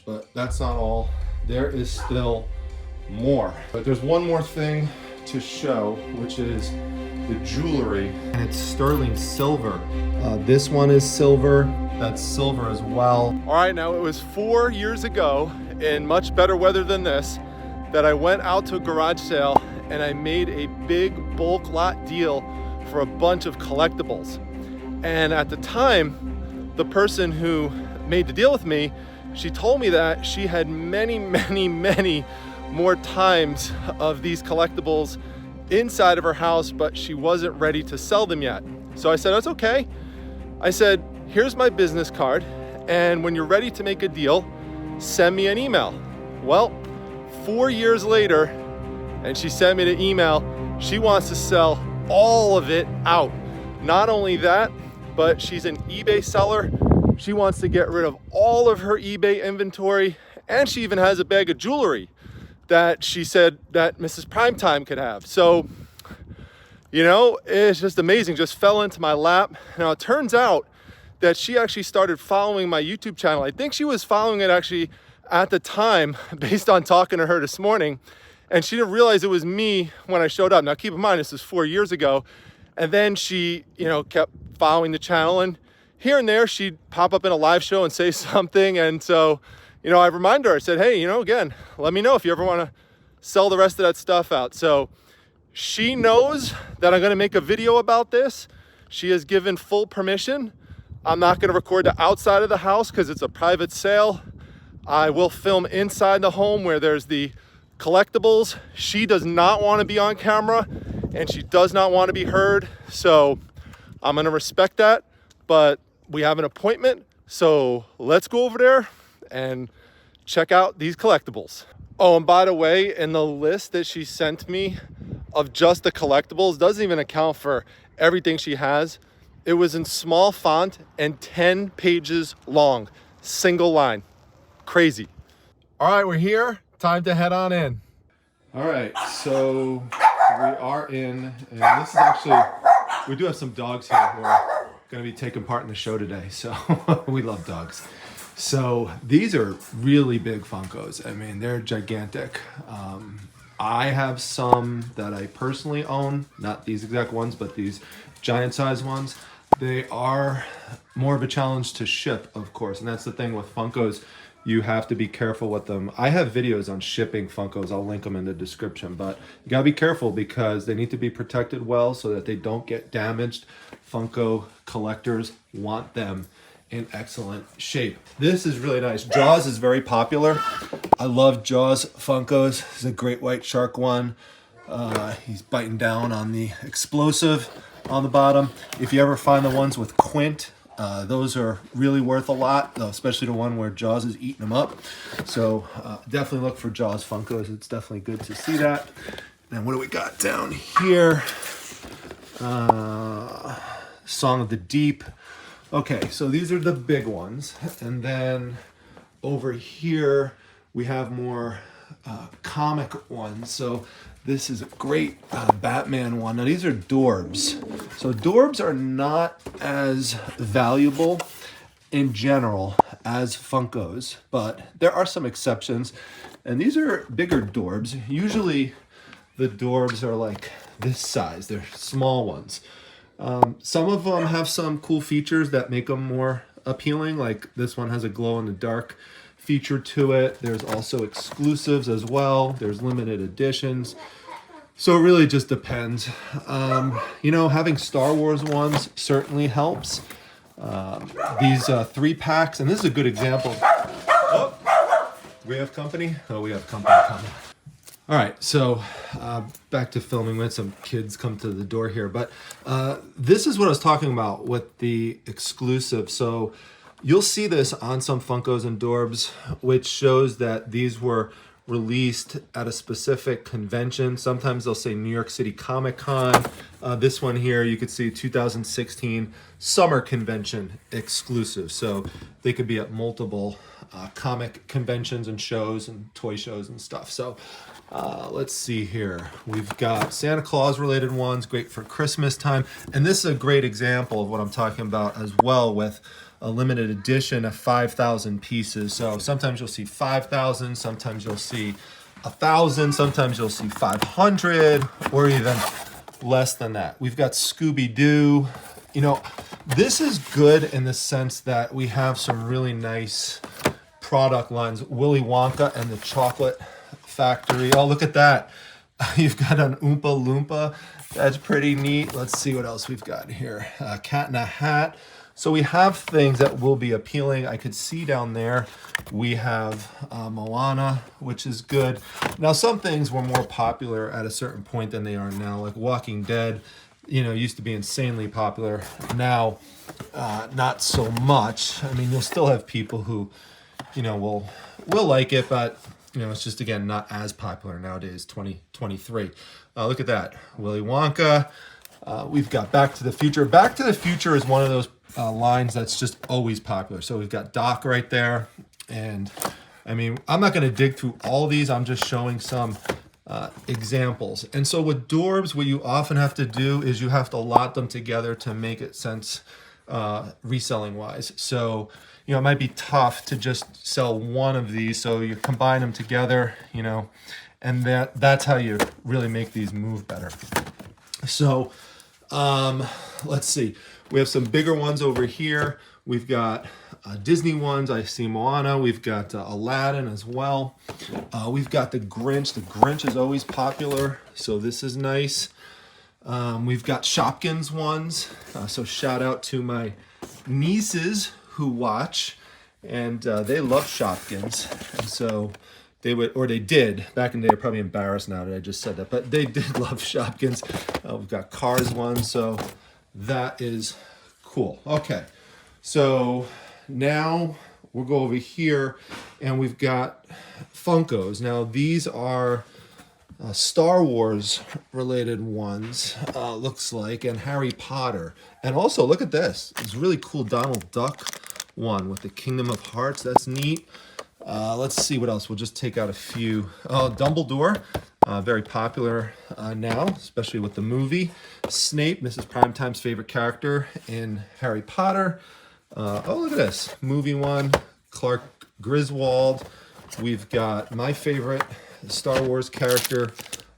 but that's not all. There is still more. But there's one more thing to show, which is the jewelry. And it's sterling silver. This one is silver. That's silver as well. All right, now it was 4 years ago in much better weather than this that I went out to a garage sale and I made a big bulk lot deal for a bunch of collectibles. And at the time, the person who made the deal with me, she told me that she had many more times of these collectibles inside of her house, but she wasn't ready to sell them yet. So I said, that's okay. I said, here's my business card, and when you're ready to make a deal, send me an email. Well, 4 years later, and she sent me the email, she wants to sell all of it out. Not only that, but she's an eBay seller. She wants to get rid of all of her eBay inventory, and she even has a bag of jewelry that she said that Mrs. Primetime could have. So, you know, it's just amazing, just fell into my lap. Now it turns out that she actually started following my YouTube channel. I think she was following it actually at the time based on talking to her this morning, and she didn't realize it was me when I showed up. Now keep in mind, this is 4 years ago. And then she, you know, kept following the channel, and here and there she'd pop up in a live show and say something. And so, you know, I reminded her, I said, hey, you know, again, let me know if you ever want to sell the rest of that stuff out. So she knows that I'm going to make a video about this. She has given full permission. I'm not going to record the outside of the house because it's a private sale. I will film inside the home where there's the collectibles. She does not want to be on camera and she does not want to be heard. So I'm going to respect that, but we have an appointment. So let's go over there and check out these collectibles. Oh, and by the way, in the list that she sent me of just the collectibles, doesn't even account for everything she has. It was in small font and 10 pages long, single line. Crazy. All right, we're here. Time to head on in. All right, so we are in, and this is actually, we do have some dogs here who are going to be taking part in the show today. So we love dogs. So these are really big Funkos. I mean, they're gigantic. I have some that I personally own, not these exact ones, but these giant size ones. They are more of a challenge to ship, of course. And that's the thing with Funkos. You have to be careful with them. I have videos on shipping Funkos. I'll link them in the description, but you gotta be careful because they need to be protected well so that they don't get damaged. Funko collectors want them in excellent shape. This is really nice. Jaws is very popular. I love Jaws Funkos. This is a great white shark one. He's biting down on the explosive on the bottom. If you ever find the ones with Quint, those are really worth a lot, especially the one where Jaws is eating them up. So definitely look for Jaws Funkos. It's definitely good to see that. And what do we got down here? Song of the Deep. Okay, so these are the big ones. And then over here, we have more comic ones. So this is a great Batman one. Now these are Dorbs. So Dorbs are not as valuable in general as Funkos, but there are some exceptions. And these are bigger Dorbs. Usually the Dorbs are like this size. They're small ones. Some of them have some cool features that make them more appealing. Like this one has a glow in the dark feature to it. There's also exclusives as well. There's limited editions. So it really just depends. You know, having Star Wars ones certainly helps. These 3-packs, and this is a good example. Oh, do we have company? Oh, we have company coming. All right, so back to filming. We had some kids come to the door here, but this is what I was talking about with the exclusive. So you'll see this on some Funkos and Dorbs, which shows that these were released at a specific convention. Sometimes they'll say New York City Comic Con. This one here, you could see 2016 Summer Convention exclusive. So they could be at multiple comic conventions and shows and toy shows and stuff. So let's see here. We've got Santa Claus related ones, great for Christmas time. And this is a great example of what I'm talking about as well with a limited edition of 5,000 pieces. So sometimes you'll see 5,000, sometimes you'll see 1,000, sometimes you'll see 500, or even less than that. We've got Scooby-Doo. You know, this is good in the sense that we have some really nice product lines. Willy Wonka and the Chocolate Factory. Oh, look at that. You've got an Oompa Loompa. That's pretty neat. Let's see what else we've got here. Cat in a Hat. So we have things that will be appealing. I could see down there we have Moana, which is good. Now, some things were more popular at a certain point than they are now, like Walking Dead, you know, used to be insanely popular. Now, not so much. I mean, you'll still have people who, you know, will like it, but you know, it's just, again, not as popular nowadays, 2023. Look at that, Willy Wonka. We've got Back to the Future. Back to the Future is one of those lines that's just always popular. So we've got Doc right there. And I mean, I'm not going to dig through all these. I'm just showing some examples. And so with Dorbs, what you often have to do is you have to lot them together to make it sense reselling wise. So, you know, it might be tough to just sell one of these. So you combine them together, you know, and that's how you really make these move better. So let's see. We have some bigger ones over here. We've got Disney ones. I see Moana. We've got Aladdin as well. We've got the Grinch. The Grinch is always popular, so this is nice. We've got Shopkins ones. So shout out to my nieces who watch, and they love Shopkins. And so they would, or they did, back in the day. They're probably embarrassed now that I just said that, but they did love Shopkins. We've got Cars ones, so that is cool. Okay, so now we'll go over here, and we've got Funkos. Now these are Star Wars related ones, looks like, and Harry Potter. And also, look at this. It's a really cool Donald Duck one with the Kingdom of Hearts. That's neat. Let's see what else. We'll just take out a few. Oh, Dumbledore, very popular now, especially with the movie. Snape, Mrs. Primetime's favorite character in Harry Potter. Oh, look at this. Movie one, Clark Griswold. We've got my favorite Star Wars character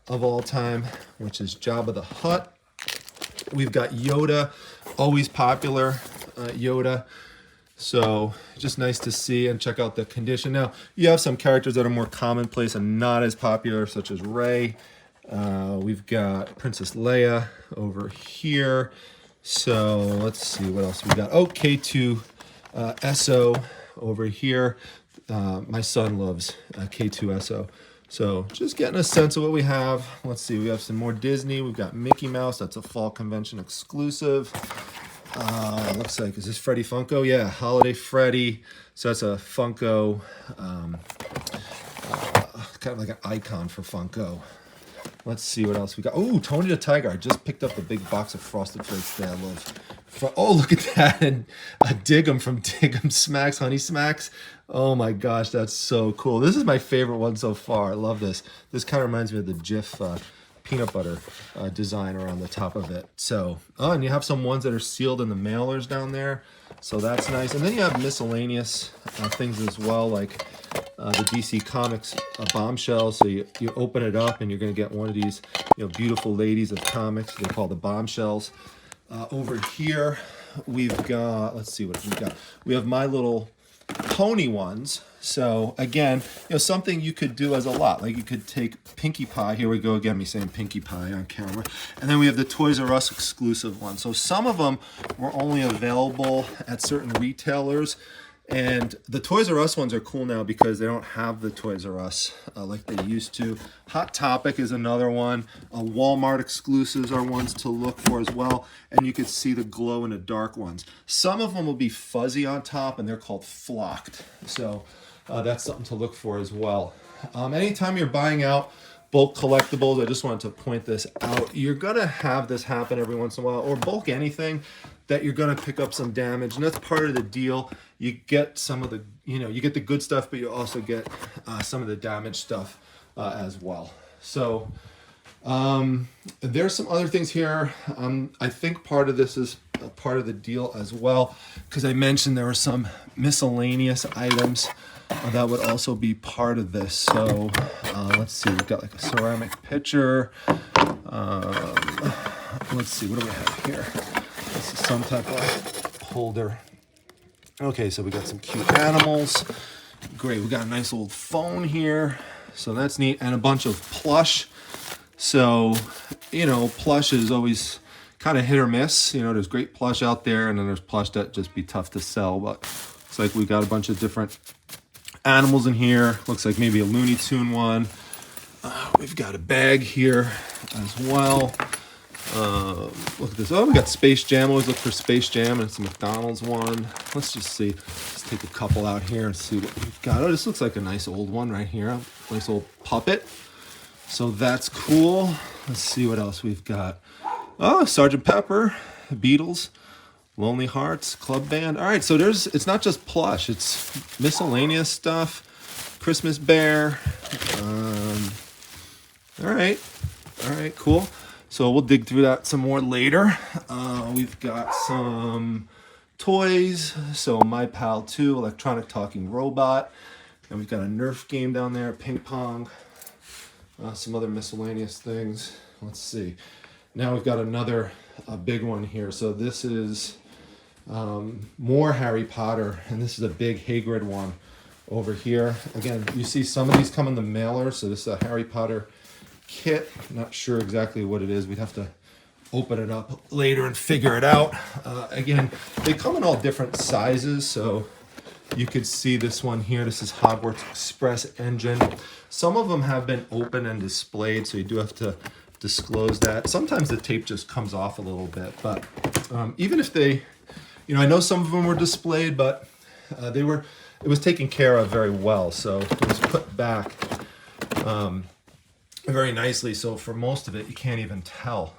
of all time, which is Jabba the Hutt. We've got Yoda, always popular, Yoda. So just nice to see, and check out the condition. Now, you have some characters that are more commonplace and not as popular, such as Rey. We've got Princess Leia over here. So let's see what else we got. Oh, K2SO over here. My son loves K2SO. So just getting a sense of what we have. Let's see, we have some more Disney. We've got Mickey Mouse. That's a fall convention exclusive. Looks like, is this Freddy Funko? Yeah, Holiday Freddy. So that's a Funko, kind of like an icon for Funko. Let's see what else we got. Oh, Tony the Tiger. I just picked up a big box of Frosted Flakes that I love. Oh, look at that. And Dig'em from Dig'em Smacks, Honey Smacks. Oh my gosh, that's so cool. This is my favorite one so far. I love this. This kind of reminds me of the Jif peanut butter design around the top of it. So, oh, and you have some ones that are sealed in the mailers down there. So that's nice. And then you have miscellaneous things as well, like the DC Comics bombshells. So you open it up and you're going to get one of these, you know, beautiful ladies of comics. They're called the bombshells. Over here, we've got, let's see what we've got. We have My Little Pony ones. So again, you know, something you could do as a lot. Like you could take Pinkie Pie. Here we go again, me saying Pinkie Pie on camera. And then we have the Toys R Us exclusive ones. So some of them were only available at certain retailers. And the Toys R Us ones are cool now because they don't have the Toys R Us like they used to. Hot Topic is another one. Walmart exclusives are ones to look for as well. And you can see the glow in the dark ones. Some of them will be fuzzy on top, and they're called flocked. So that's something to look for as well. Anytime you're buying out bulk collectibles, I just wanted to point this out. You're gonna have this happen every once in a while, or bulk anything, that you're gonna pick up some damage, and that's part of the deal. You get some of the, you know, you get the good stuff, but you also get some of the damaged stuff as well. So there's some other things here. I think part of this is part of the deal as well, because I mentioned there were some miscellaneous items that would also be part of this. So let's see, we've got like a ceramic pitcher. Let's see, what do we have here? This is some type of holder. Okay, so we got some cute animals. Great, we got a nice old phone here. So that's neat, and a bunch of plush. So, you know, plush is always kind of hit or miss. You know, there's great plush out there, and then there's plush that just be tough to sell. But it's like we've got a bunch of different animals in here. Looks like maybe a Looney Tune one. We've got a bag here as well. Look at this. Oh, we got Space Jam. Always look for Space Jam, and it's a McDonald's one. Let's just see. Let's take a couple out here and see what we've got. Oh, this looks like a nice old one right here. Nice old puppet. So that's cool. Let's see what else we've got. Oh, Sgt. Pepper, Beatles, Lonely Hearts, Club Band. All right, so it's not just plush. It's miscellaneous stuff. Christmas Bear. All right, cool. So we'll dig through that some more later. We've got some toys. So My Pal 2, electronic talking robot. And we've got a Nerf game down there, ping pong. Some other miscellaneous things. Let's see. Now we've got another big one here. So this is more Harry Potter, and this is a big Hagrid one over here. Again, you see some of these come in the mailer. So this is a Harry Potter kit. Not sure exactly what it is. We'd have to open it up later and figure it out. Again, they come in all different sizes. So you could see this one here. This is Hogwarts Express Engine. Some of them have been open and displayed, so you do have to disclose that. Sometimes the tape just comes off a little bit, but even if they, you know, I know some of them were displayed, but it was taken care of very well. So it was put back very nicely. So for most of it, you can't even tell.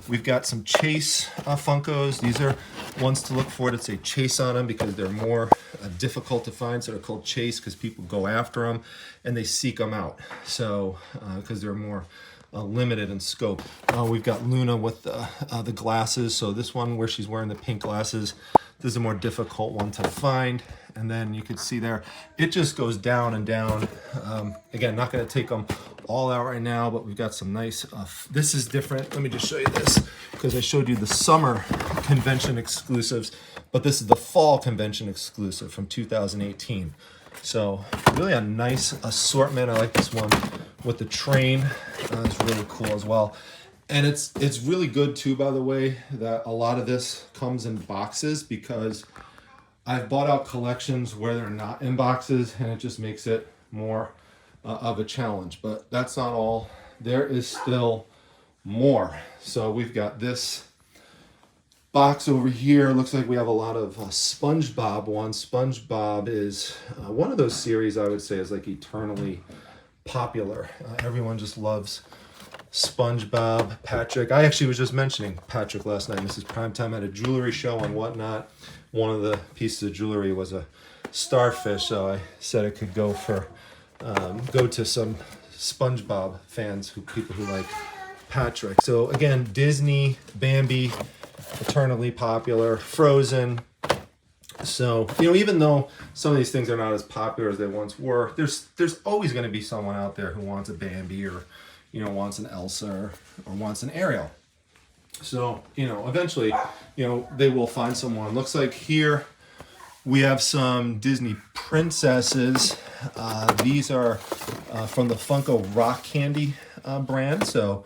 We've got some Chase Funkos. These are ones to look for that say Chase on them because they're more difficult to find. So they're called Chase because people go after them and they seek them out. So because they're more limited in scope. We've got Luna with the glasses. So this one where she's wearing the pink glasses, this is a more difficult one to find. And then you can see there, it just goes down and down. Again, not going to take them all out right now, but we've got some nice, this is different. Let me just show you this because I showed you the summer convention exclusives, but this is the fall convention exclusive from 2018. So really a nice assortment. I like this one with the train. It's really cool as well. And it's really good too, by the way, that a lot of this comes in boxes because I've bought out collections where they're not in boxes and it just makes it more of a challenge. But that's not all. There is still more. So we've got this box over here. Looks like we have a lot of SpongeBob ones. SpongeBob is one of those series I would say is like eternally popular. Everyone just loves SpongeBob. Patrick, I actually was just mentioning Patrick last night. This is primetime at a jewelry show and whatnot. One of the pieces of jewelry was a starfish, so I said it could go for go to some SpongeBob fans, people who like Patrick. So again, Disney, Bambi, eternally popular, Frozen. So, you know, even though some of these things are not as popular as they once were, there's always going to be someone out there who wants a Bambi or, you know, wants an Elsa or wants an Ariel. So, you know, eventually, you know, they will find someone. Looks like here we have some Disney princesses. These are from the Funko Rock Candy brand. So,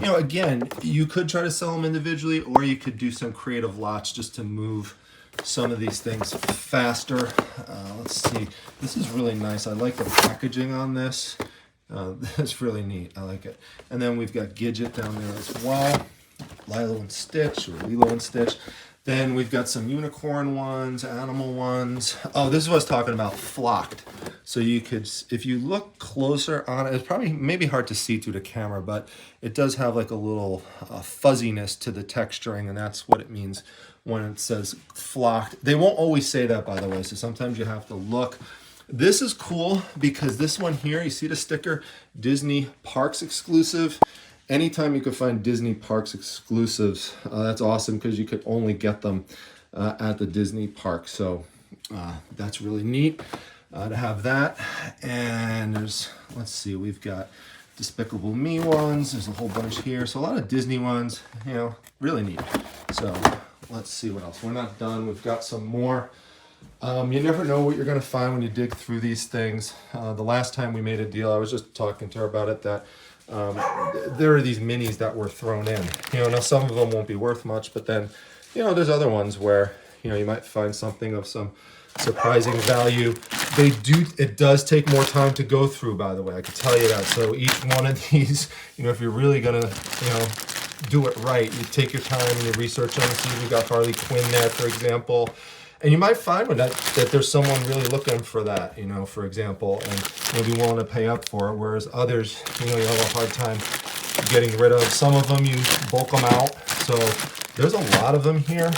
you know, again, you could try to sell them individually or you could do some creative lots just to move some of these things faster. Let's see. This is really nice. I like the packaging on this. That's really neat. I like it. And then we've got Gidget down there as well. Lilo and Stitch or Lilo and Stitch. Then we've got some unicorn ones, animal ones. Oh, this is what I was talking about, flocked. So you could, if you look closer on it, it's probably maybe hard to see through the camera, but it does have like a little fuzziness to the texturing, and that's what it means when it says flocked. They won't always say that, by the way, so sometimes you have to look. This is cool because this one here, you see the sticker, Disney Parks exclusive, anytime you could find Disney parks exclusives, that's awesome because you could only get them at the Disney park. So that's really neat to have that. And there's, let's see, we've got Despicable Me ones. There's a whole bunch here. So a lot of Disney ones, you know, really neat. So let's see what else. We're not done. We've got some more. You never know what you're going to find when you dig through these things. The last time we made a deal, I was just talking to her about it, that there are these minis that were thrown in. You know, now some of them won't be worth much, but then, you know, there's other ones where, you know, you might find something of some surprising value. It does take more time to go through, by the way, I can tell you that. So each one of these, you know, if you're really going to, you know, do it right, you take your time and you research on it. See, we've got Harley Quinn there, for example. And you might find that there's someone really looking for that, you know, for example, and maybe willing to pay up for it, whereas others, you know, you have a hard time getting rid of. Some of them, you bulk them out. So there's a lot of them here,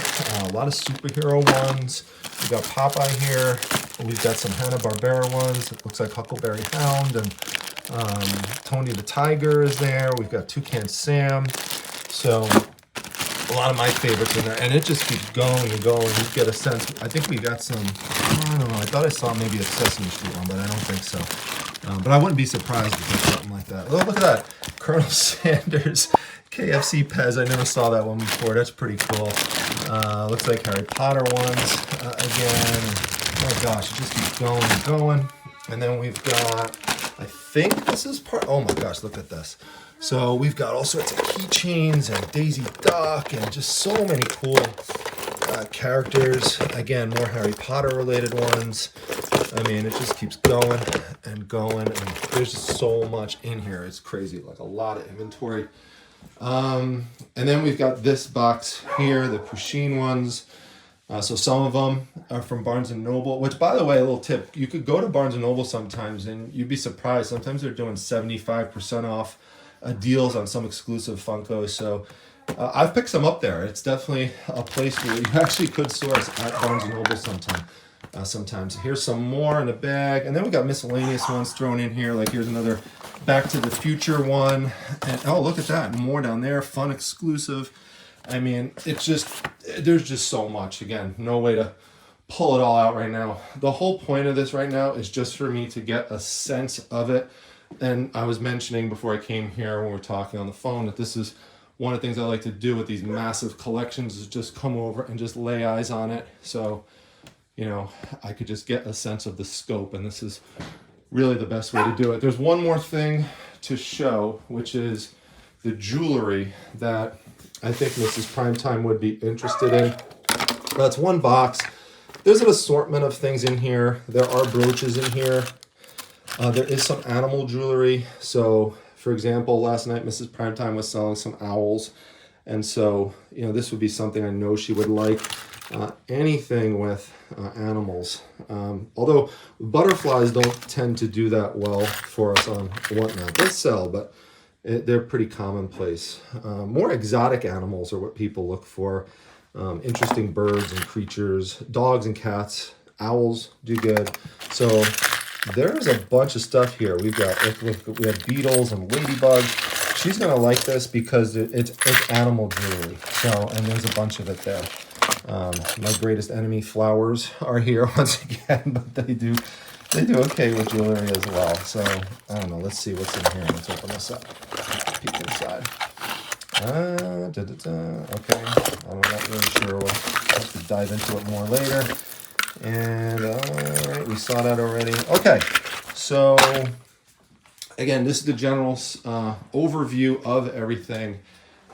a lot of superhero ones. We've got Popeye here. We've got some Hanna-Barbera ones. It looks like Huckleberry Hound, and Tony the Tiger is there. We've got Toucan Sam. So a lot of my favorites in there, and it just keeps going and going. You get a sense. I think we got some, I don't know, I thought I saw maybe a Sesame Street one, but I don't think so. But I wouldn't be surprised if there's something like that. Oh, look at that. Colonel Sanders, KFC Pez. I never saw that one before. That's pretty cool. Looks like Harry Potter ones again. Oh gosh, it just keeps going and going. And then we've got, I think this is part, oh my gosh, look at this. So we've got all sorts of keychains and Daisy Duck and just so many cool characters. Again, more Harry Potter related ones. I mean, it just keeps going and going, and there's just so much in here. It's crazy, like a lot of inventory. And then we've got this box here, the Pusheen ones. So some of them are from Barnes & Noble, which, by the way, a little tip, you could go to Barnes & Noble sometimes and you'd be surprised. Sometimes they're doing 75% off deals on some exclusive Funko. So I've picked some up there. It's definitely a place where you actually could source at Barnes & Noble sometimes. Here's some more in a bag. And then we got miscellaneous ones thrown in here. Like here's another Back to the Future one. And oh, look at that. More down there. Fun exclusive. I mean, it's just, there's just so much. Again, no way to pull it all out right now. The whole point of this right now is just for me to get a sense of it. And I was mentioning before I came here when we were talking on the phone that this is one of the things I like to do with these massive collections is just come over and just lay eyes on it. So, you know, I could just get a sense of the scope, and this is really the best way to do it. There's one more thing to show, which is the jewelry that I think Mrs. Primetime would be interested in. That's one box. There's an assortment of things in here. There are brooches in here. There is some animal jewelry. So, for example, last night Mrs. Primetime was selling some owls. And so, you know, this would be something I know she would like. Anything with animals. Although butterflies don't tend to do that well for us on Whatnot. They sell, but they're pretty commonplace. More exotic animals are what people look for. Interesting birds and creatures. Dogs and cats. Owls do good. So there's a bunch of stuff here. We have beetles and ladybugs. She's gonna like this because it's animal jewelry. So, and there's a bunch of it there. My greatest enemy, flowers, are here once again, but they do okay with jewelry as well. So I don't know. Let's see what's in here. Let's open this up. Peek inside. Okay. I'm not really sure. We'll have to dive into it more later. And all right, we saw that already. Okay, so again, this is the general overview of everything,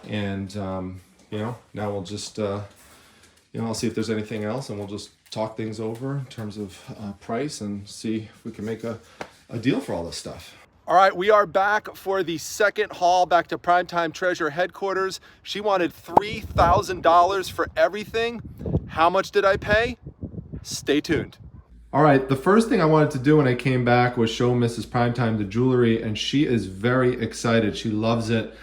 and you know, now we'll just you know, I'll see if there's anything else, and we'll just talk things over in terms of price and see if we can make a deal for all this stuff. All right, we are back for the second haul, back to Primetime Treasure headquarters. She wanted $3,000 for everything. How much did I pay? Stay tuned. All right, the first thing I wanted to do when I came back was show Mrs. Primetime the jewelry, and she is very excited. She loves it.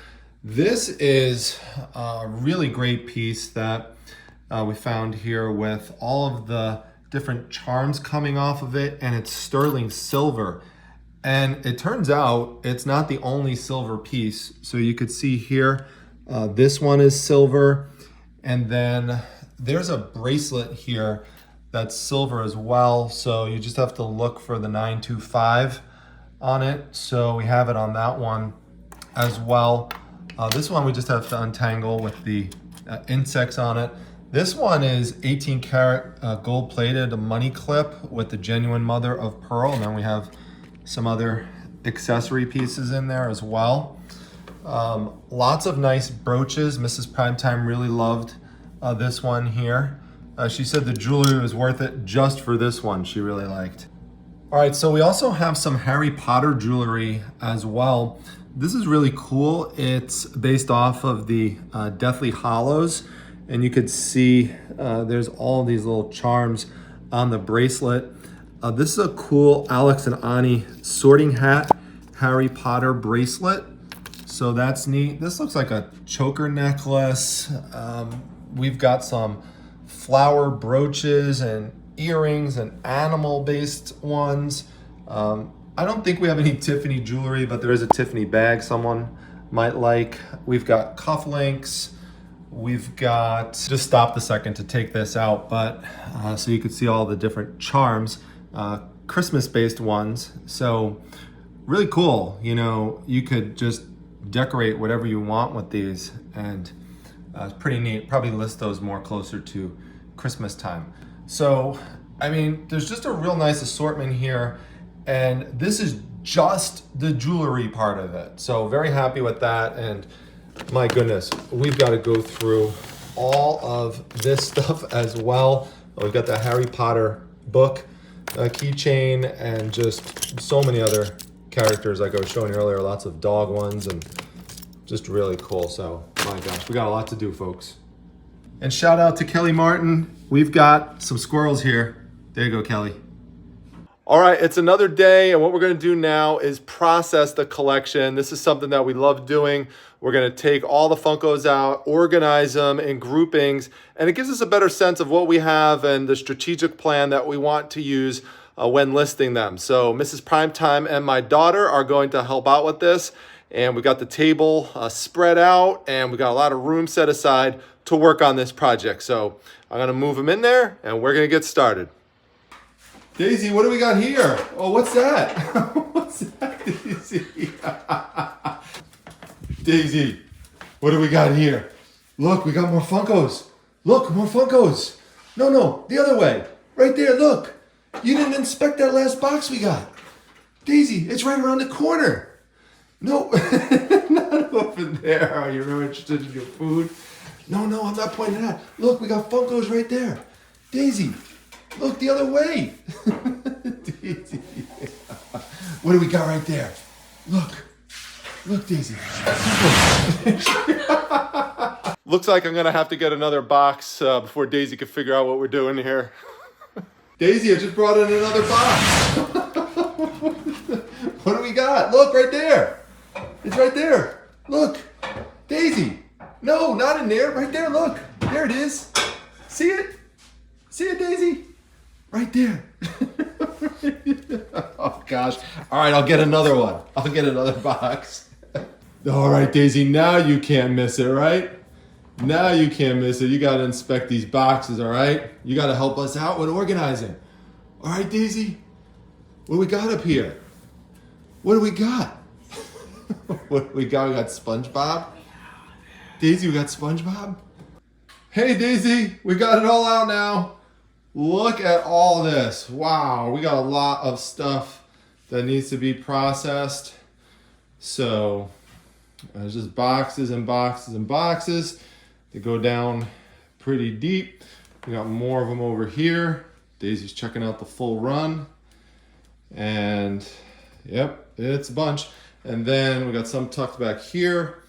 This is a really great piece that we found here with all of the different charms coming off of it, and it's sterling silver. And it turns out it's not the only silver piece. So you could see here, this one is silver. And then there's a bracelet here that's silver as well. So you just have to look for the 925 on it. So we have it on that one as well. This one we just have to untangle with the insects on it. This one is 18 karat gold plated money clip with the genuine mother of pearl. And then we have some other accessory pieces in there as well. Lots of nice brooches. Mrs. Primetime really loved this one here. She said the jewelry was worth it just for this one. She really liked. All right, so we also have some Harry Potter jewelry as well. This is really cool. It's based off of the Deathly Hallows. And you could see there's all these little charms on the bracelet. This is a cool Alex and Ani sorting hat Harry Potter bracelet. So that's neat. This looks like a choker necklace. We've got some flower brooches and earrings and animal-based ones. I don't think we have any Tiffany jewelry, but there is a Tiffany bag someone might like. We've got cufflinks. We've got, just stopped a second to take this out, but so you could see all the different charms, Christmas-based ones. So really cool. You know, you could just decorate whatever you want with these, and it's pretty neat. Probably list those more closer to Christmas time. So, I mean, there's just a real nice assortment here, and this is just the jewelry part of it. So very happy with that. And my goodness, we've got to go through all of this stuff as well. We've got the Harry Potter book keychain, and just so many other characters like I was showing you earlier, lots of dog ones, and just really cool. So my gosh, we got a lot to do, folks. And shout out to Kelly Martin. We've got some squirrels here. There you go, Kelly. All right, it's another day, and what we're gonna do now is process the collection. This is something that we love doing. We're gonna take all the Funkos out, organize them in groupings, and it gives us a better sense of what we have and the strategic plan that we want to use when listing them. So Mrs. Primetime and my daughter are going to help out with this, and we've got the table spread out, and we've got a lot of room set aside to work on this project. So I'm gonna move them in there, and we're gonna get started. Daisy, what do we got here? Oh, what's that? What's that, Daisy? Daisy, what do we got here? Look, we got more Funkos. Look, more Funkos. No, the other way. Right there, look. You didn't inspect that last box we got. Daisy, it's right around the corner. No, not over there. Are you really interested in your food? No, I'm not pointing it out. Look, we got Funkos right there. Daisy, look the other way. Daisy. What do we got right there? Look, Daisy. Looks like I'm gonna have to get another box before Daisy can figure out what we're doing here. Daisy, I just brought in another box. What do we got? Look, right there. It's right there. Look, Daisy. No, not in there. Right there, look. There it is. See it? See it, Daisy? Right there. Oh, gosh. All right, I'll get another one. I'll get another box. All right, Daisy, now you can't miss it, right? Now you can't miss it. You got to inspect these boxes, all right? You got to help us out with organizing. All right, Daisy? What do we got up here? What do we got? What do we got? We got SpongeBob? Daisy, we got SpongeBob? Hey, Daisy, we got it all out now. Look at all this. Wow, we got a lot of stuff that needs to be processed. So there's just boxes and boxes and boxes. They go down pretty deep. We got more of them over here. Daisy's checking out the full run. And yep, it's a bunch. And then we got some tucked back here.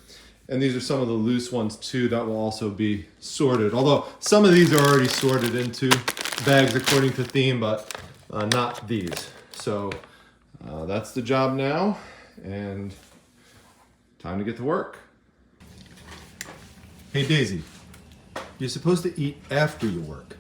And these are some of the loose ones too that will also be sorted. Although some of these are already sorted into bags according to theme, but not these. So that's the job now, and time to get to work. Hey Daisy, you're supposed to eat after you work.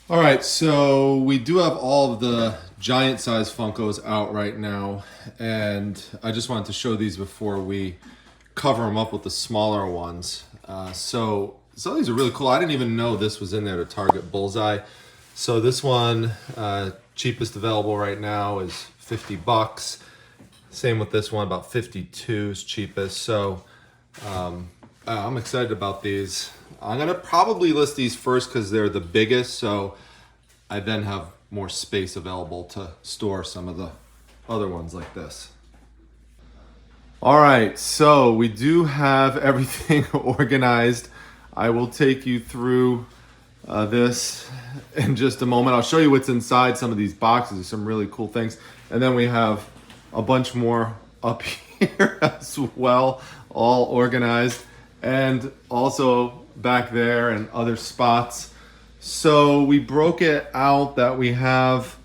All right, so we do have all of the giant size Funkos out right now, and I just wanted to show these before we cover them up with the smaller ones. So some of these are really cool. I didn't even know this was in there to target bullseye. So this one, cheapest available right now is 50 bucks. Same with this one, about 52 is cheapest. So I'm excited about these. I'm gonna probably list these first because they're the biggest, so I then have more space available to store some of the other ones like this. All right, so we do have everything organized. I will take you through this in just a moment. I'll show you what's inside some of these boxes. There's some really cool things. And then we have a bunch more up here as well, all organized. And also back there and other spots. So we broke it out that we have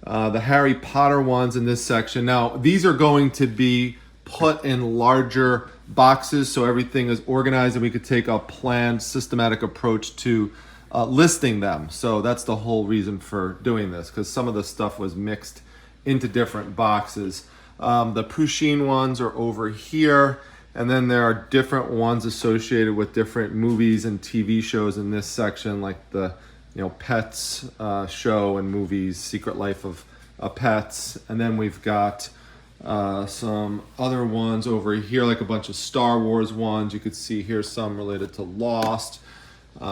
the Harry Potter ones in this section. Now, these are going to be put in larger boxes so everything is organized and we could take a planned, systematic approach to listing them. So that's the whole reason for doing this, because some of the stuff was mixed into different boxes. The Pusheen ones are over here. And then there are different ones associated with different movies and TV shows in this section, like the Pets show and movies, Secret Life of Pets. And then we've got some other ones over here, like a bunch of Star Wars ones. You could see here some related to Lost.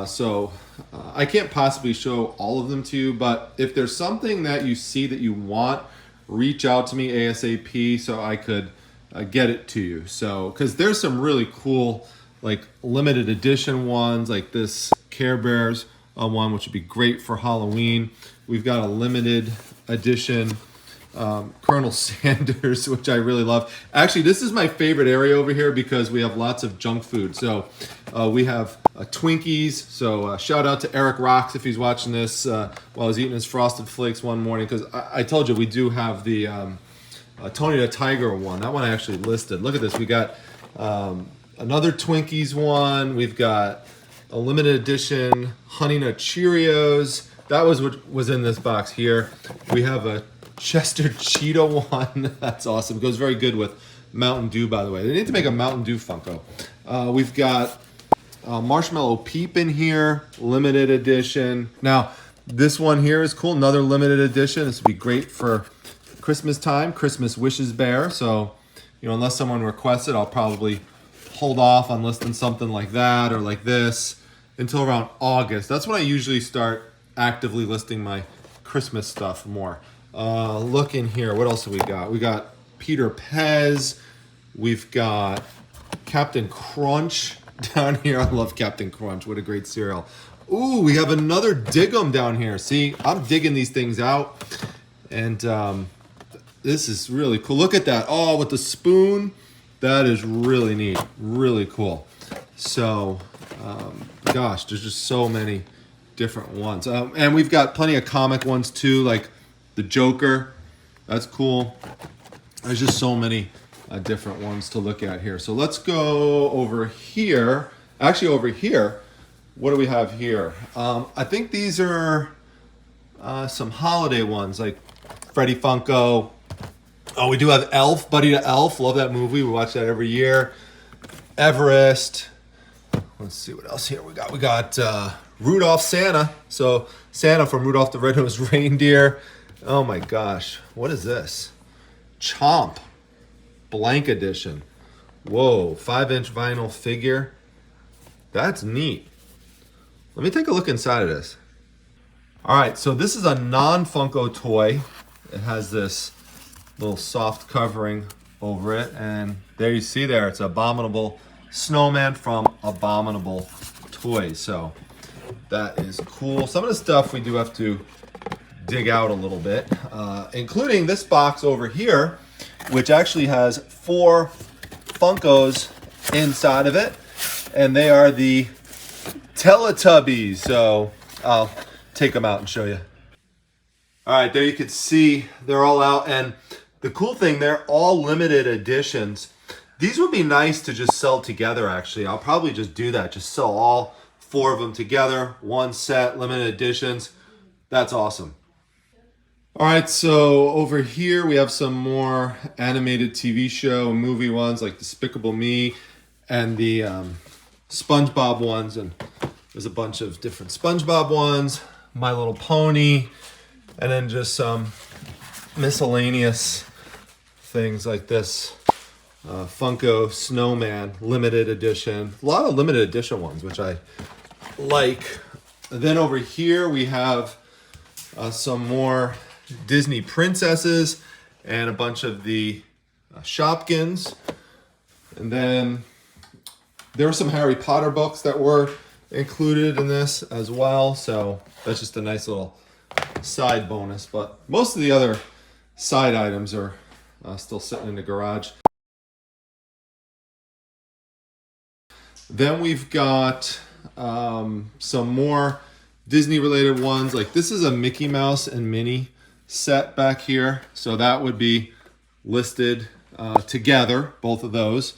So I can't possibly show all of them to you, but if there's something that you see that you want, reach out to me ASAP so I could get it to you. So, because there's some really cool, like limited edition ones, like this Care Bears one, which would be great for Halloween. We've got a limited edition Colonel Sanders, which I really love. Actually, this is my favorite area over here because we have lots of junk food. So we have Twinkies. So shout out to Eric Rocks if he's watching this while he's eating his Frosted Flakes one morning, because I told you we do have the Tony the Tiger one. That one I actually listed. Look at this. We got another Twinkies one. We've got a limited edition Honey Nut Cheerios. That was what was in this box here. We have a Chester Cheetah one. That's awesome. It goes very good with Mountain Dew, by the way. They need to make a Mountain Dew Funko. We've got Marshmallow Peep in here, limited edition. Now, this one here is cool. Another limited edition. This would be great for Christmas time, Christmas wishes bear. So, unless someone requests it, I'll probably hold off on listing something like that or like this until around August. That's when I usually start actively listing my Christmas stuff more. Look in here. What else do we got? We got Peter Pez. We've got Captain Crunch down here. I love Captain Crunch. What a great cereal. Ooh, we have another Dig-'em down here. See, I'm digging these things out. And this is really cool. Look at that. Oh, with the spoon. That is really neat. Really cool. So, gosh, there's just so many different ones. And we've got plenty of comic ones too, like the Joker. That's cool. There's just so many different ones to look at here. So let's go over here. Actually, over here, what do we have here? I think these are some holiday ones, like Freddy Funko. Oh, we do have Elf, Buddy to Elf. Love that movie. We watch that every year. Everest. Let's see what else here we got. We got Rudolph Santa. So Santa from Rudolph the Red-Nosed Reindeer. Oh my gosh. What is this? Chomp. Blank edition. Whoa. 5-inch vinyl figure. That's neat. Let me take a look inside of this. All right. So this is a non-Funko toy. It has this little soft covering over it, and there you see there, it's Abominable Snowman from Abominable Toys. So that is cool. Some of the stuff we do have to dig out a little bit, including this box over here, which actually has 4 Funkos inside of it, and they are the Teletubbies. So I'll take them out and show you. All right, there you can see they're all out, and the cool thing, they're all limited editions. These would be nice to just sell together, actually. I'll probably just do that, just sell all 4 of them together, one set, limited editions. That's awesome. All right, so over here we have some more animated TV show and movie ones like Despicable Me and the SpongeBob ones, and there's a bunch of different SpongeBob ones, My Little Pony, and then just some miscellaneous things like this Funko Snowman limited edition. A lot of limited edition ones, which I like. And then over here we have some more Disney princesses and a bunch of the Shopkins. And then there were some Harry Potter books that were included in this as well. So that's just a nice little side bonus. But most of the other side items are still sitting in the garage. Then we've got some more Disney related ones. Like this is a Mickey Mouse and Minnie set back here. So that would be listed together, both of those.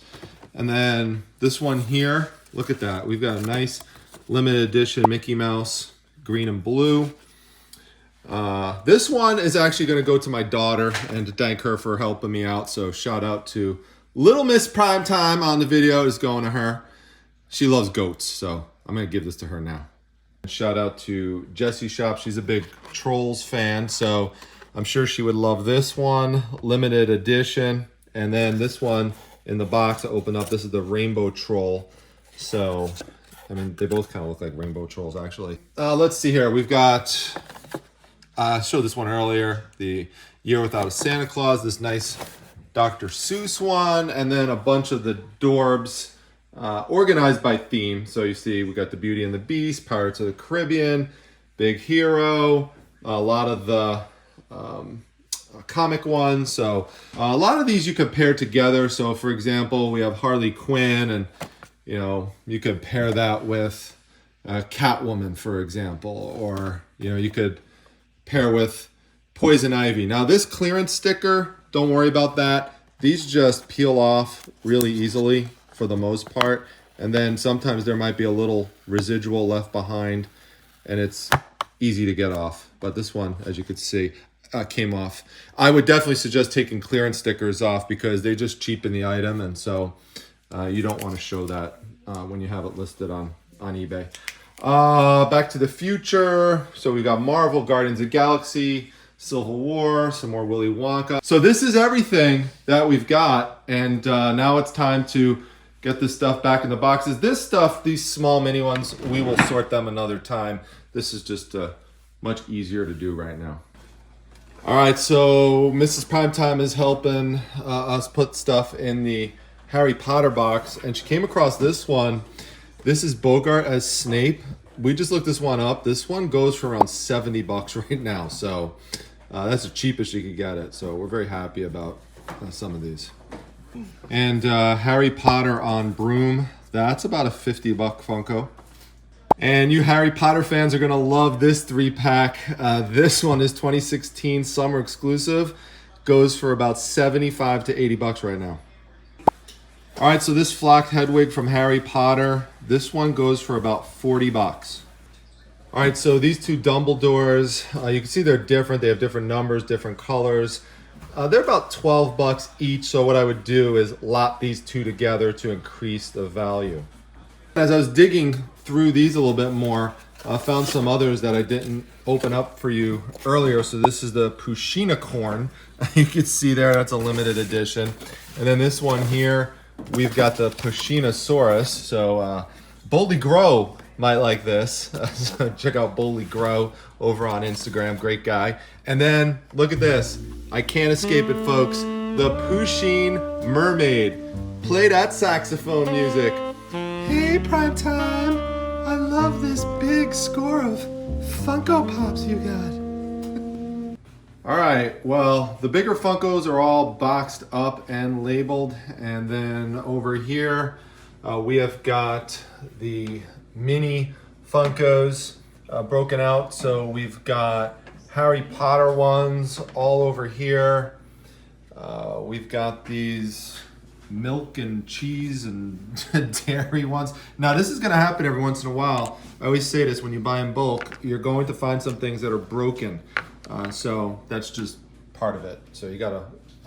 And then this one here, look at that. We've got a nice limited edition Mickey Mouse, green and blue. This one is actually going to go to my daughter and to thank her for helping me out. So shout out to Little Miss Primetime on the video is going to her. She loves goats, so I'm going to give this to her now. Shout out to Jessie Shop. She's a big Trolls fan, so I'm sure she would love this one. Limited edition. And then this one in the box I opened up. This is the Rainbow Troll. So, I mean, they both kind of look like Rainbow Trolls, actually. Let's see here. We've got, I showed this one earlier, the Year Without a Santa Claus. This nice Dr. Seuss one. And then a bunch of the Dorbs. Organized by theme. So you see we got the Beauty and the Beast, Pirates of the Caribbean, Big Hero, a lot of the comic ones. So a lot of these you could pair together. So for example, we have Harley Quinn, and you know, you could pair that with Catwoman, for example, or you know, you could pair with Poison Ivy. Now this clearance sticker, don't worry about that. These just peel off really easily for the most part, and then sometimes there might be a little residual left behind and it's easy to get off, but this one, as you could see, came off. I would definitely suggest taking clearance stickers off because they just cheapen the item, and so you don't want to show that when you have it listed on eBay. Back to the Future, so we got Marvel, Guardians of the Galaxy, Civil War, some more Willy Wonka. So this is everything that we've got, and now it's time to get this stuff back in the boxes. This stuff, these small mini ones, we will sort them another time. This is just much easier to do right now. All right, so Mrs. Primetime is helping us put stuff in the Harry Potter box, and she came across this one. This is Bogart as Snape. We just looked this one up. This one goes for around 70 bucks right now, so that's the cheapest you could get it. So we're very happy about some of these. And Harry Potter on Broom, that's about a 50-buck Funko. And you Harry Potter fans are gonna love this 3-pack. This one is 2016 summer exclusive. Goes for about 75 to 80 bucks right now. All right, so this flocked Hedwig from Harry Potter, this one goes for about 40 bucks. All right, so these two Dumbledores, you can see they're different. They have different numbers, different colors. They're about 12 bucks each, so what I would do is lot these two together to increase the value. As I was digging through these a little bit more, I found some others that I didn't open up for you earlier. So this is the Pushinacorn. You can see there, that's a limited edition. And then this one here, we've got the Pushinosaurus. So Boldly Grow might like this. So check out Boldly Grow over on Instagram, great guy. And then look at this. I can't escape it, folks. The Pusheen Mermaid. Play that saxophone music. Hey, Primetime. I love this big score of Funko Pops you got. All right, well, the bigger Funkos are all boxed up and labeled. And then over here, we have got the mini Funkos broken out. So we've got Harry Potter ones all over here. We've got these milk and cheese and dairy ones. Now this is gonna happen every once in a while. I always say this, when you buy in bulk, you're going to find some things that are broken. So that's just part of it. So you gotta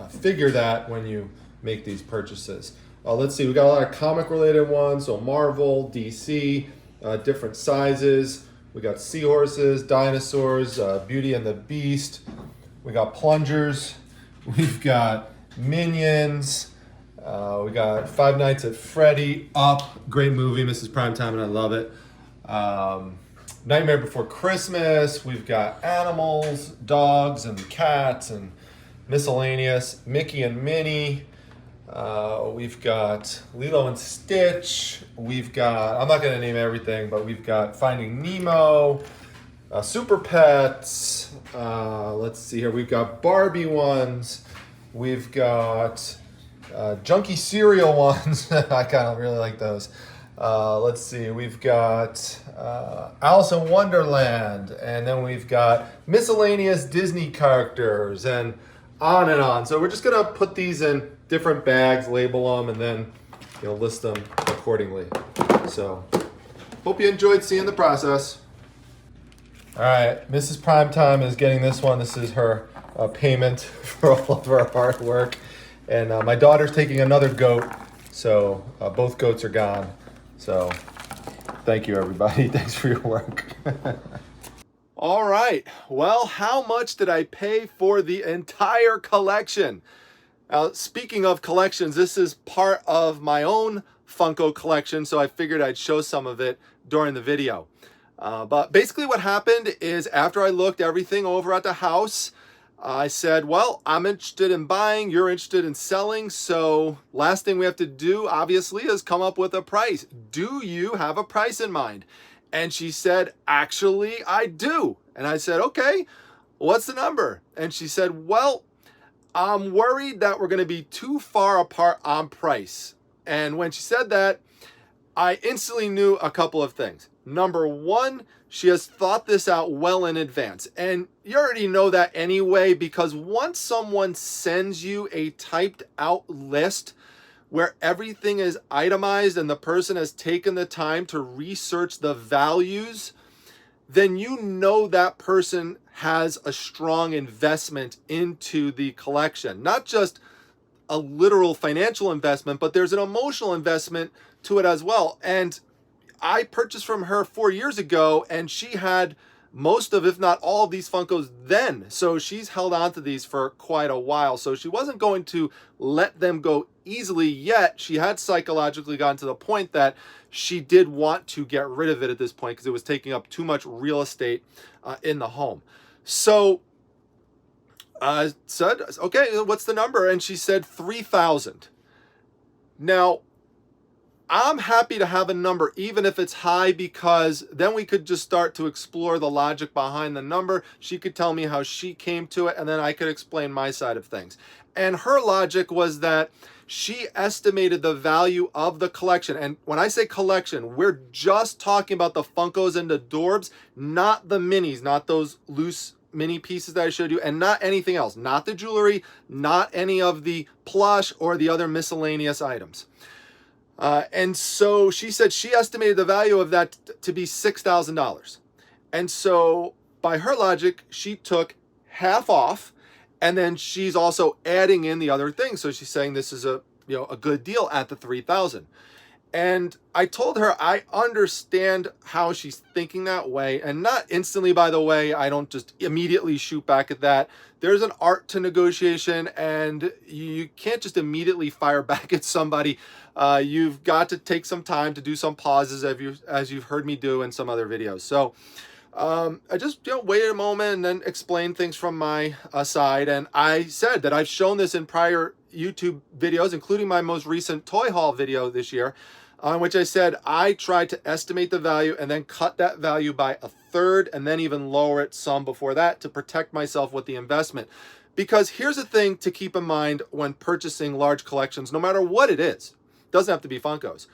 figure that when you make these purchases. Let's see, we got a lot of comic related ones. So Marvel, DC, different sizes. We got seahorses, dinosaurs, Beauty and the Beast. We got plungers. We've got Minions. We got Five Nights at Freddy, Up, great movie, Mrs. Primetime, and I love it. Nightmare Before Christmas. We've got animals, dogs, and cats, and miscellaneous. Mickey and Minnie. We've got Lilo and Stitch. We've got, I'm not going to name everything, but we've got Finding Nemo, Super Pets. Let's see here. We've got Barbie ones. We've got junky cereal ones. I kind of really like those. Let's see. We've got Alice in Wonderland. And then we've got miscellaneous Disney characters and on and on. So we're just going to put these in different bags, label them, and then list them accordingly. So hope you enjoyed seeing the process. All right, Mrs. Primetime is getting this one. This is her payment for all of her hard work. And my daughter's taking another goat, so both goats are gone. So thank you, everybody. Thanks for your work. All right, well, how much did I pay for the entire collection? Speaking of collections, this is part of my own Funko collection, so I figured I'd show some of it during the video. But basically what happened is, after I looked everything over at the house, I said, well, I'm interested in buying, you're interested in selling, so last thing we have to do, obviously, is come up with a price. Do you have a price in mind? And she said, actually, I do. And I said, okay, what's the number? And she said, well, I'm worried that we're going to be too far apart on price. And when she said that, I instantly knew a couple of things. Number one, she has thought this out well in advance. And you already know that anyway, because once someone sends you a typed out list where everything is itemized and the person has taken the time to research the values, then you know that person has a strong investment into the collection. Not just a literal financial investment, but there's an emotional investment to it as well. And I purchased from her 4 years ago, and she had most of, if not all of these Funkos then. So she's held on to these for quite a while. So she wasn't going to let them go easily yet. She had psychologically gotten to the point that she did want to get rid of it at this point because it was taking up too much real estate in the home. So I said, okay, what's the number? And she said 3,000. Now, I'm happy to have a number, even if it's high, because then we could just start to explore the logic behind the number. She could tell me how she came to it, and then I could explain my side of things. And her logic was that she estimated the value of the collection. And when I say collection, we're just talking about the Funkos and the Dorbs, not the minis, not those loose mini pieces that I showed you, and not anything else, not the jewelry, not any of the plush or the other miscellaneous items. And so she said she estimated the value of that to be $6,000. And so by her logic, she took half off, and then she's also adding in the other things. So she's saying this is a good deal at the 3,000. And I told her I understand how she's thinking that way, and not instantly, by the way. I don't just immediately shoot back at that. There's an art to negotiation, and you can't just immediately fire back at somebody. You've got to take some time to do some pauses, as you've heard me do in some other videos. So I just waited a moment and then explained things from my side. And I said that I've shown this in prior YouTube videos, including my most recent toy haul video this year, on which I said I tried to estimate the value and then cut that value by a third, and then even lower it some before that to protect myself with the investment. Because here's the thing to keep in mind when purchasing large collections, no matter what it is. Doesn't have to be Funkos.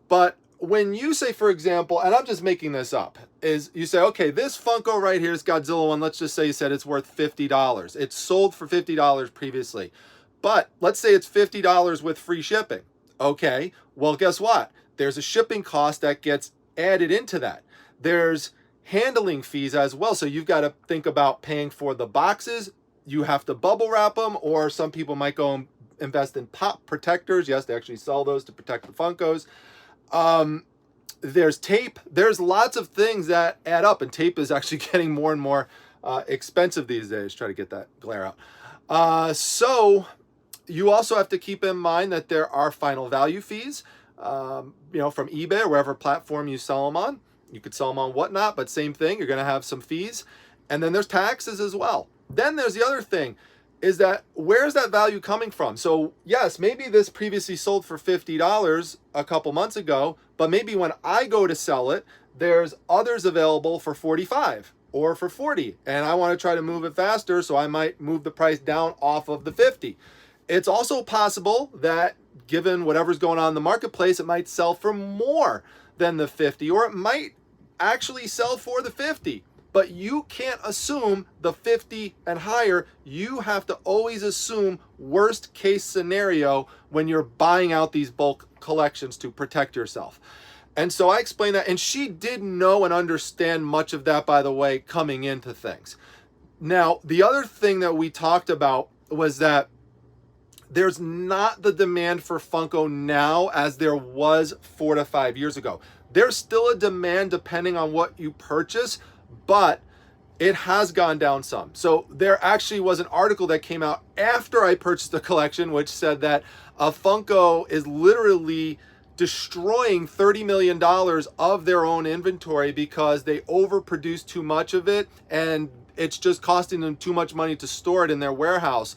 But when you say, for example, and I'm just making this up, is you say, okay, this Funko right here is Godzilla one. Let's just say you said it's worth $50. It's sold for $50 previously. But let's say it's $50 with free shipping. Okay, well, guess what? There's a shipping cost that gets added into that. There's handling fees as well. So you've got to think about paying for the boxes. You have to bubble wrap them, or some people might go and invest in pop protectors. Yes, they actually sell those to protect the Funkos. There's tape. There's lots of things that add up, and tape is actually getting more and more expensive these days. Try to get that glare out. So you also have to keep in mind that there are final value fees, from eBay or wherever platform you sell them on. You could sell them on Whatnot, but same thing. You're going to have some fees. And then there's taxes as well. Then there's the other thing, is that where's that value coming from? So yes, maybe this previously sold for $50 a couple months ago, but maybe when I go to sell it, there's others available for $45 or for $40, and I want to try to move it faster, so I might move the price down off of the $50. It's also possible that given whatever's going on in the marketplace, it might sell for more than the $50, or it might actually sell for the $50. But you can't assume the $50 and higher. You have to always assume worst case scenario when you're buying out these bulk collections to protect yourself. And so I explained that, and she did know and understand much of that, by the way, coming into things. Now, the other thing that we talked about was that there's not the demand for Funko now as there was 4 to 5 years ago. There's still a demand depending on what you purchase, but it has gone down some. So there actually was an article that came out after I purchased the collection, which said that Funko is literally destroying $30 million of their own inventory because they overproduce too much of it, and it's just costing them too much money to store it in their warehouse.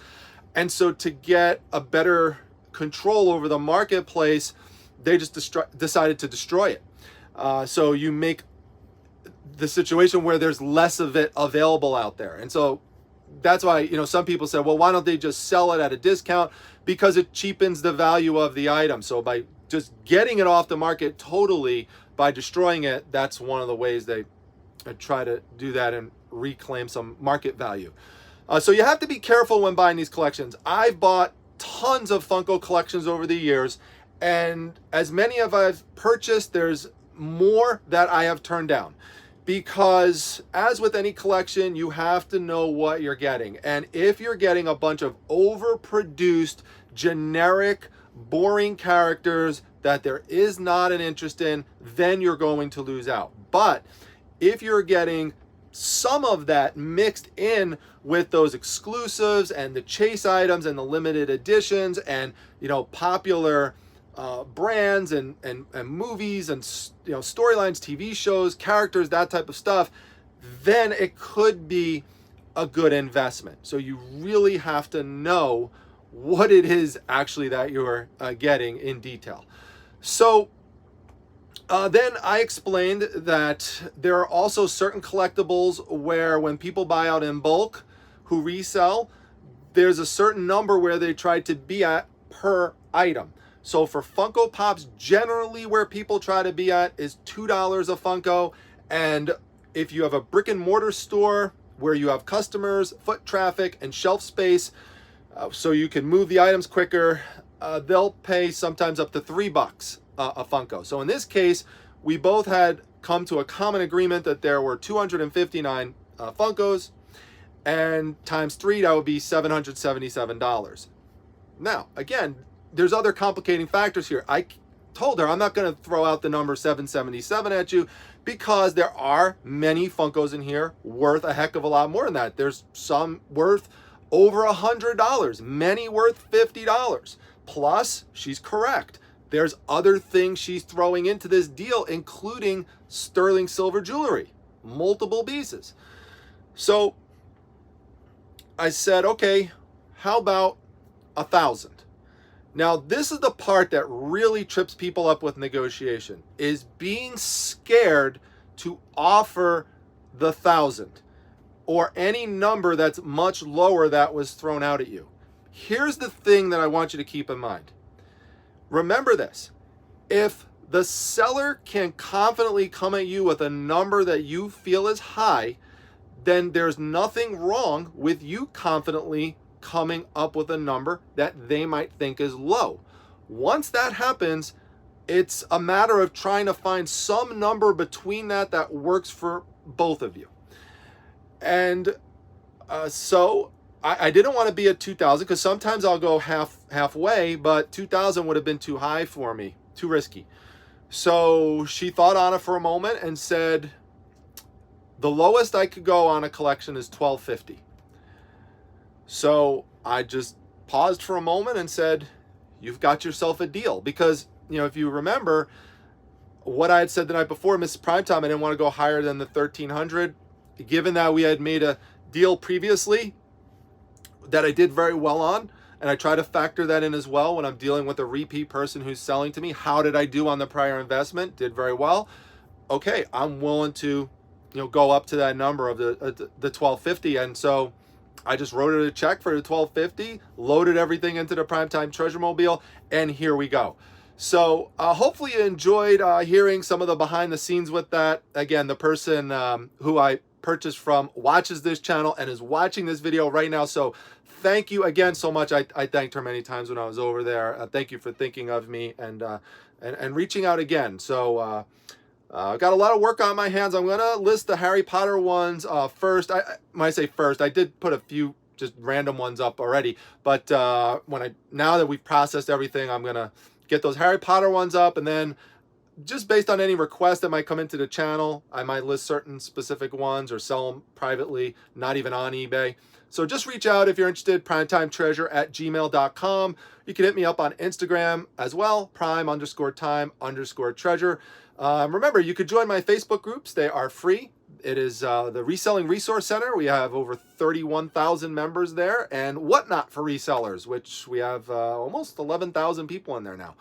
And so to get a better control over the marketplace, they just decided to destroy it. So you make the situation where there's less of it available out there. And so that's why, some people said, well, why don't they just sell it at a discount? Because it cheapens the value of the item. So by just getting it off the market totally, by destroying it, that's one of the ways they try to do that and reclaim some market value. So you have to be careful when buying these collections. I've bought tons of Funko collections over the years, and as many as I've purchased, there's more that I have turned down. Because as with any collection, you have to know what you're getting. And if you're getting a bunch of overproduced, generic, boring characters that there is not an interest in, then you're going to lose out. But if you're getting some of that mixed in with those exclusives and the chase items and the limited editions and, popular brands and movies and storylines, TV shows, characters, that type of stuff, then it could be a good investment. So you really have to know what it is actually that you're getting in detail. So then I explained that there are also certain collectibles where when people buy out in bulk who resell, there's a certain number where they try to be at per item. So for Funko Pops, generally where people try to be at is $2 a Funko. And if you have a brick and mortar store where you have customers, foot traffic, and shelf space, so you can move the items quicker, they'll pay sometimes up to $3 a Funko. So in this case, we both had come to a common agreement that there were 259 Funkos, and times 3, that would be $777. Now, again, there's other complicating factors here. I told her I'm not going to throw out the number 777 at you because there are many Funkos in here worth a heck of a lot more than that. There's some worth over $100, many worth $50. Plus, she's correct. There's other things she's throwing into this deal, including sterling silver jewelry, multiple pieces. So I said, okay, how about 1,000? Now, this is the part that really trips people up with negotiation, is being scared to offer the 1,000 or any number that's much lower that was thrown out at you. Here's the thing that I want you to keep in mind. Remember this. If the seller can confidently come at you with a number that you feel is high, then there's nothing wrong with you confidently coming up with a number that they might think is low. Once that happens, it's a matter of trying to find some number between that works for both of you. And so I didn't want to be at 2,000 because sometimes I'll go halfway, but 2,000 would have been too high for me, too risky. So she thought on it for a moment and said, the lowest I could go on a collection is $1,250. So I just paused for a moment and said, you've got yourself a deal. Because, you know, if you remember what I had said the night before, Mrs. Primetime, I didn't want to go higher than the 1,300. Given that we had made a deal previously that I did very well on, and I try to factor that in as well when I'm dealing with a repeat person who's selling to me. How did I do on the prior investment? Did very well. Okay, I'm willing to, you know, go up to that number of the $1,250. And so I just wrote it a check for the $1,250, loaded everything into the Primetime Treasure Mobile, and here we go. So hopefully you enjoyed hearing some of the behind the scenes with that. Again, the person who I purchased from watches this channel and is watching this video right now. So thank you again so much. I thanked her many times when I was over there. Thank you for thinking of me and reaching out again. So I've got a lot of work on my hands. I'm gonna list the Harry Potter ones first. When I say first, I did put a few just random ones up already, but now that we've processed everything, I'm gonna get those Harry Potter ones up, and then just based on any requests that might come into the channel, I might list certain specific ones or sell them privately, not even on eBay. So just reach out if you're interested, primetimetreasure@gmail.com. You can hit me up on Instagram as well, prime_time_treasure. Remember, you could join my Facebook groups. They are free. It is the Reselling Resource Center. We have over 31,000 members there, and Whatnot for Resellers, which we have almost 11,000 people in there now.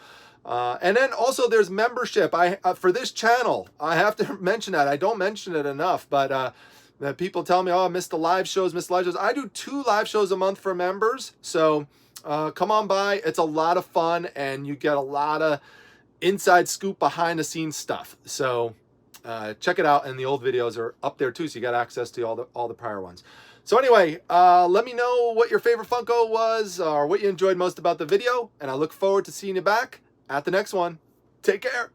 And then also there's membership. For this channel, I have to mention that. I don't mention it enough, but people tell me, oh, I missed the live shows, I do 2 live shows a month for members. So come on by. It's a lot of fun, and you get a lot of inside scoop, behind the scenes stuff. So check it out, and the old videos are up there too, so you got access to all the prior ones. So anyway, let me know what your favorite Funko was or what you enjoyed most about the video, and I look forward to seeing you back at the next one. Take care.